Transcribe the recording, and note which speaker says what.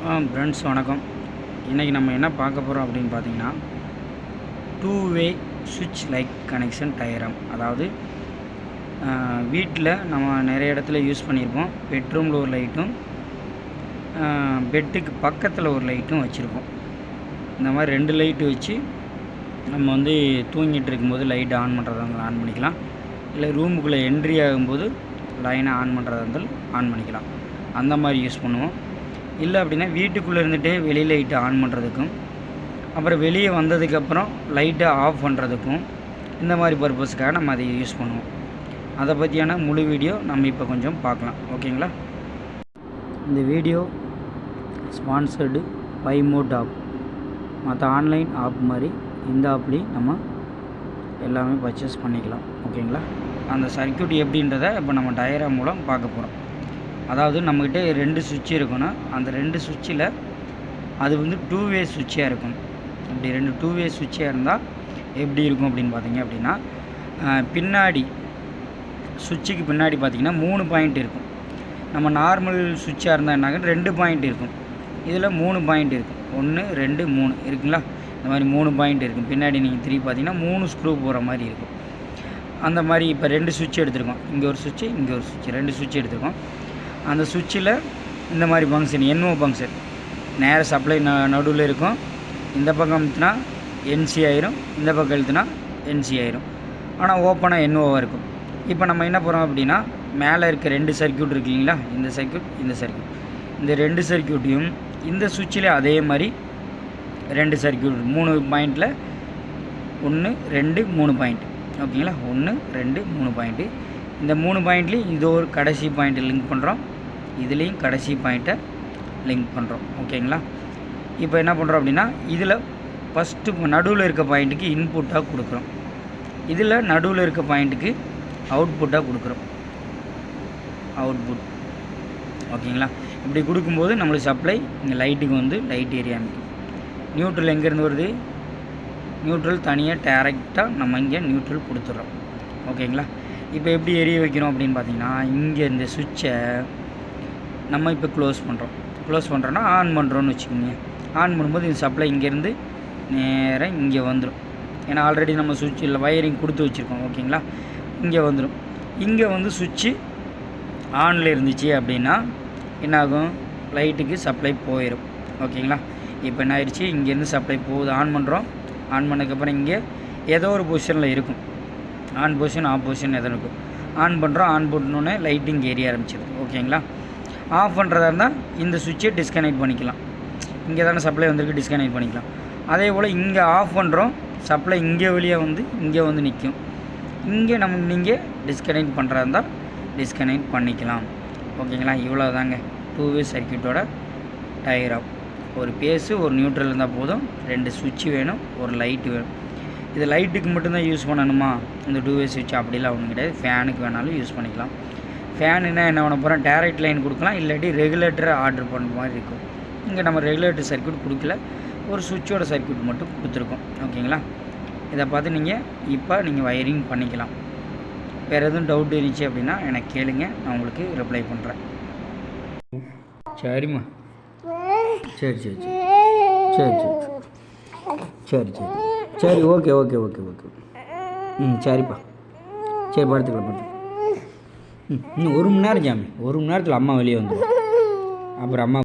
Speaker 1: Friends வணக்கம். இன்றைக்கி நம்ம என்ன பார்க்க போகிறோம் அப்படின்னு பார்த்தீங்கன்னா, 2-வே சுவிட்ச் லைட் கனெக்ஷன் டயரம். அதாவது வீட்டில் நம்ம நிறைய இடத்துல யூஸ் பண்ணியிருப்போம். பெட்ரூமில் ஒரு லைட்டும், பெட்டுக்கு பக்கத்தில் ஒரு லைட்டும் வச்சுருப்போம். இந்த மாதிரி 2 லைட்டு வச்சு நம்ம வந்து தூங்கிட்டு இருக்கும்போது லைட் ஆன் பண்ணுறதா இருந்தாலும் ஆன் பண்ணிக்கலாம். இல்லை ரூமுக்குள்ளே என்ட்ரி ஆகும்போது லைனை ஆன் பண்ணுறதா இருந்தாலும் ஆன் பண்ணிக்கலாம். அந்த மாதிரி யூஸ் பண்ணுவோம். இல்லை அப்படின்னா வீட்டுக்குள்ளே இருந்துகிட்டே வெளி லைட்டை ஆன் பண்ணுறதுக்கும், அப்புறம் வெளியே வந்ததுக்கப்புறம் லைட்டை ஆஃப் பண்ணுறதுக்கும், இந்த மாதிரி பர்பஸ்க்காக நம்ம அதை யூஸ் பண்ணுவோம். அதை பற்றியான முழு வீடியோ நம்ம இப்போ கொஞ்சம் பார்க்கலாம். ஓகேங்களா? இந்த video sponsored by mod app. மற்ற ஆன்லைன் ஆப் மாதிரி இந்த ஆப்லேயும் நம்ம எல்லாமே பர்ச்சேஸ் பண்ணிக்கலாம். ஓகேங்களா? அந்த சர்க்யூட் எப்படின்றத இப்போ நம்ம டயராம் மூலம் பார்க்க போகிறோம். அதாவது நம்மக்கிட்ட 2 சுவிட்ச் இருக்கணும். அந்த 2 சுவிட்சில் அது வந்து 2-வே சுவிட்சாக இருக்கணும். அப்படி 2 2-வே சுவிட்சாக இருந்தால் எப்படி இருக்கும் அப்படின்னு பார்த்தீங்க அப்படின்னா, பின்னாடி சுவிட்சுக்கு பின்னாடி பார்த்திங்கன்னா 3 பாயிண்ட் இருக்கும். நம்ம நார்மல் சுவிட்சாக இருந்தால் என்னாக 2 பாயிண்ட் இருக்கும். இதில் 3 பாயிண்ட் இருக்கும். 1 2 3 இருக்குங்களா? இந்த மாதிரி 3 பாயிண்ட் இருக்கும். பின்னாடி நீங்கள் திருப்பி பார்த்தீங்கன்னா 3 ஸ்க்ரூ போகிற மாதிரி இருக்கும். அந்த மாதிரி இப்போ 2 சுவிட்ச் எடுத்துருக்கோம். இங்கே ஒரு சுவிட்சு, இங்கே ஒரு சுவிட்சு, 2 சுவிட்ச் எடுத்துருக்கோம். அந்த சுவிட்சில் இந்த மாதிரி ஃபங்க்ஷன் NO ஃபங்க்ஷன் நேர சப்ளை நடுவில் இருக்கும். இந்த பக்கம் இழுத்துனா NC ஆயிரும், இந்த பக்கம் இழுத்துனா NC ஆயிரும். ஆனால் ஓப்பனாக NOவாக இருக்கும். இப்போ நம்ம என்ன போகிறோம் அப்படின்னா, மேலே இருக்க 2 சர்க்யூட் இருக்கு இல்லைங்களா? இந்த சர்க்யூட், இந்த சர்க்யூட், இந்த 2 சர்க்யூட்டையும் இந்த சுவிட்சில் அதே மாதிரி 2 சர்க்யூட் 3 பாயிண்டில் 1 2 3 பாயிண்ட். ஓகேங்களா? 1 2 3 பாயிண்ட்டு. இந்த 3 பாயிண்ட்லேயும் இது ஒரு கடைசி பாயிண்ட்டை லிங்க் பண்ணுறோம். இதுலேயும் கடைசி பாயிண்ட்டை லிங்க் பண்ணுறோம். ஓகேங்களா? இப்போ என்ன பண்ணுறோம் அப்படின்னா, இதில் ஃபஸ்ட்டு நடுவில் இருக்க பாயிண்ட்டுக்கு இன்புட்டாக கொடுக்குறோம். இதில் நடுவில் இருக்க பாயிண்ட்டுக்கு அவுட்புட்டாக கொடுக்குறோம். அவுட்புட். ஓகேங்களா? இப்படி கொடுக்கும்போது நம்மளுக்கு சப்ளை இங்கே லைட்டுக்கு வந்து லைட் ஏரியா அமைக்கும். நியூட்ரல் எங்கேருந்து வருது? நியூட்ரல் தனியாக டேரெக்டாக நம்ம இங்கே நியூட்ரல் கொடுத்துட்றோம். ஓகேங்களா? இப்போ எப்படி எரிய வைக்கிறோம் அப்படின்னு பார்த்தீங்கன்னா, இங்கே இந்த சுவிட்சை நம்ம இப்போ க்ளோஸ் பண்ணுறோன்னா ஆன் பண்ணுறோன்னு வச்சுக்கோங்க. ஆன் பண்ணும்போது இந்த சப்ளை இங்கேருந்து நேராக இங்கே வந்துடும். ஏன்னா ஆல்ரெடி நம்ம சுவிட்சில் வயரிங் கொடுத்து வச்சுருக்கோம். ஓகேங்களா? இங்கே வந்துடும். இங்கே வந்து சுவிட்சு ஆனில் இருந்துச்சு அப்படின்னா என்னாகும்? லைட்டுக்கு சப்ளை போயிடும். ஓகேங்களா? இப்போ என்ன ஆயிடுச்சு? இங்கேருந்து சப்ளை போகுது. ஆன் பண்ணுறோம். ஆன் பண்ணதுக்கப்புறம் இங்கே ஏதோ ஒரு பொசிஷனில் இருக்கும். ஆன் பொசிஷன், ஆஃப் பொசிஷன் எதோ இருக்கும். ஆன் பண்ணுறோம். ஆன் பண்ணோன்னே லைட்டிங் ஏரிய ஆரம்பிச்சிடும். ஓகேங்களா? ஆஃப் பண்ணுறதா இருந்தால் இந்த சுவிட்சை டிஸ்கனெக்ட் பண்ணிக்கலாம். இங்கே தானே சப்ளை வந்திருக்கு, டிஸ்கனெக்ட் பண்ணிக்கலாம். அதே போல் இங்கே ஆஃப் பண்ணுறோம், சப்ளை இங்கே வெளியே வந்து இங்கே வந்து நிற்கும். இங்கே நீங்கள் டிஸ்கனெக்ட் பண்ணுறதா இருந்தால் டிஸ்கனெக்ட் பண்ணிக்கலாம். ஓகேங்களா? இவ்வளோ தாங்க 2-வே சர்க்யூட்டோட டயராம். ஒரு பேஸு, ஒரு நியூட்ரல் இருந்தால் போதும். 2 சுவிட்சு வேணும், ஒரு லைட்டு வேணும். இது லைட்டுக்கு மட்டும்தான் யூஸ் பண்ணணுமா இந்த 2-வே சுவிட்ச்? அப்படிலாம் ஒன்றும் கிடையாது. ஃபேனுக்கு வேணாலும் யூஸ் பண்ணிக்கலாம். ஃபேனுன்னா என்ன பண்ண போகிறோம்? டைரக்ட் லைன் கொடுக்கலாம், இல்லாட்டி ரெகுலேட்டரை ஆர்டர் பண்ணுற மாதிரி இருக்கும். இங்கே நம்ம ரெகுலேட்டர் சர்க்யூட் கொடுக்கல, ஒரு சுவிட்சோட சர்க்யூட் மட்டும் கொடுத்துருக்கோம். ஓகேங்களா? இதை பார்த்து நீங்கள் வயரிங் பண்ணிக்கலாம். வேறு எதுவும் டவுட் இருந்துச்சு அப்படின்னா எனக்கு கேளுங்க, நான் உங்களுக்கு ரிப்ளை பண்ணுறேன். சரிம்மா. சரி சரி சரி சரி சரி சரி சரி ஓகே ஓகே ஓகே ஓகே. சரிப்பா. சரி படுத்துக்கலாம். இன்னும் 1 மணி நேரம் சாமி. 1 மணி நேரத்தில் அம்மா வெளியே வந்துடும். அப்புறம் அம்மா